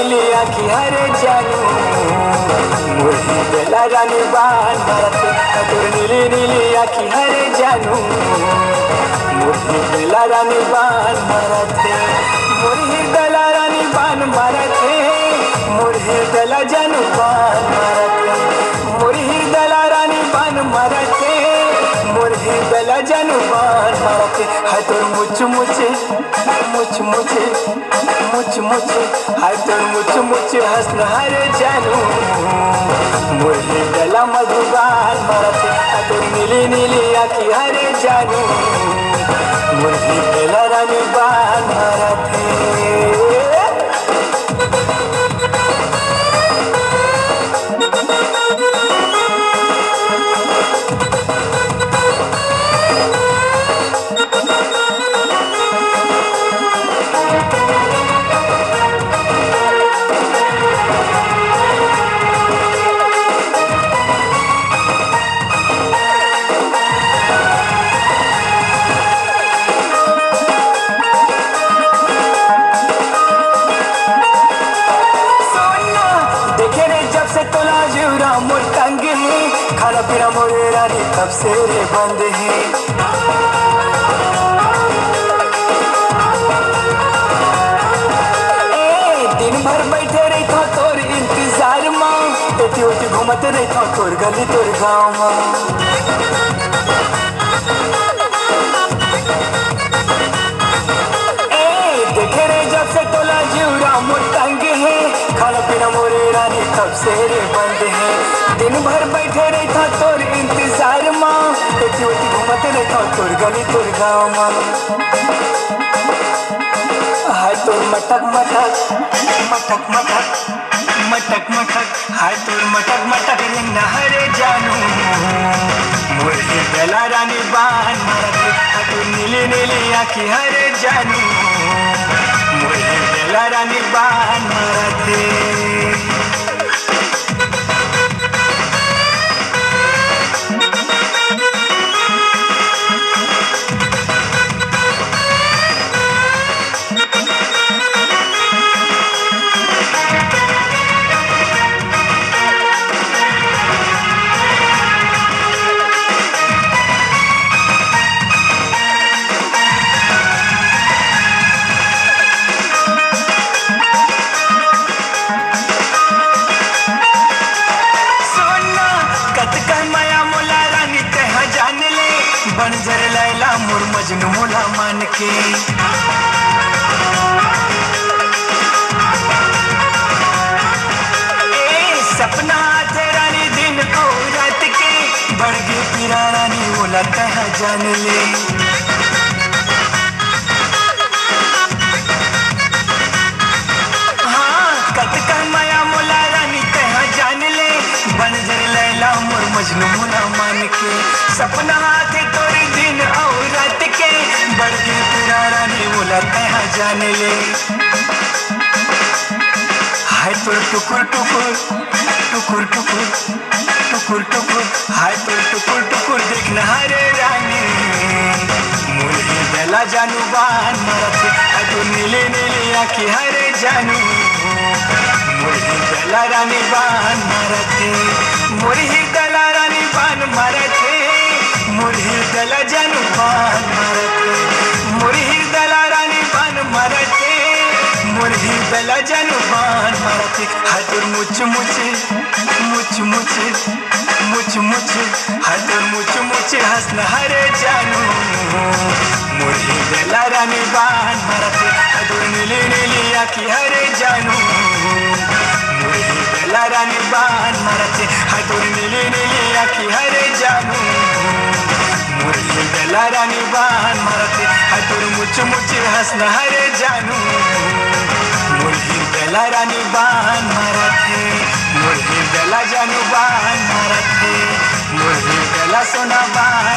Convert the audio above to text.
नीली आखी हरे जानू मुरही बेला रानी बान मारते तोर नीली नीली आखी हरे जानू मुरही बेला रानी बान मारते मुरही बेला रानी बान मारते मुरही बेला जानू बान मारते मुरही बेला रानी बान मारते मुरही बेला जानू बान मारते हाय तोर मुच मुचे मुच मुचे मुच मुचे हाय तोर मुच मुचे हंसना हरे जानू मुरही बेला मधुबान मारते हाय तोर नीली नीली आखी हरे जानू मुरही बेला रानी बान मारते खाना पीना मोरे रानी तब से रे बंद है दिन भर बैठे रही था तोर इंतजार माँ एती ओती घूमते रही था तोर गली तोर गाँव माँ देखे रे जब से तोला जीवरा मोर तंग है खाना पीना मोरे रानी तब से रे बंद है दिन भर बैठे रही था तोर इंतजार माँ एती ओती घूमते रही था तोर गली तोर गाँव माँ हाय तोर मटक मटक मटक मटक मटक मटक हाय तोर मटक मटक रिंगना हरे जानू मुरही बेला रानी बान मारते हाय तोर नीली नीली आखी हरे जानू मुरही बेला रानी बान मारते बंजर लैला मोर मजनू मोला मान के सपना थे रानी दिन और रात के बढ़ गए पिरा रानी मोला कहा जान ले हाँ कतका माया मोला रानी कहा जान ले बंजर लैला मोर मजनू मोला मान के सपना थे तोरे दिन और रात के बढ़ के पूरा रानी बोला कहाँ जाने ले हाय तोर टुकुर टुकुर टुकुर टुकुर टुकुर टुकुर हाय तोर टुकुर टुकुर देखना हरे रानी मुरही बेला जानू बान मारते हाय तोर नीले नीले आखी हरे जानू मुरही बेला रानी बान मारते मुरही बेला रानी बान मारते मुरही बेला जानू बान मारते मुरही बेला रानी बान मारते मुरही बेला जानू बान मारते हाय तोर मुच मुचे मुच मुचे मुच मुचे हाय तोर मुच मुचे हंसना हरे जानू मुरही बेला रानी बान मारते हाय तोर नीली नीली आखी हरे जानू मुरही बेला रानी बान मारते हाय तोर नीली नीली आखी हरे जानू मुरही बेला रानी बान मारते हाय तोर मुच मुचे हंसना हरे जानू मुरही बेला रानी बान मारते मुरही बेला जानू बान मारते मुरही बेला सोना बान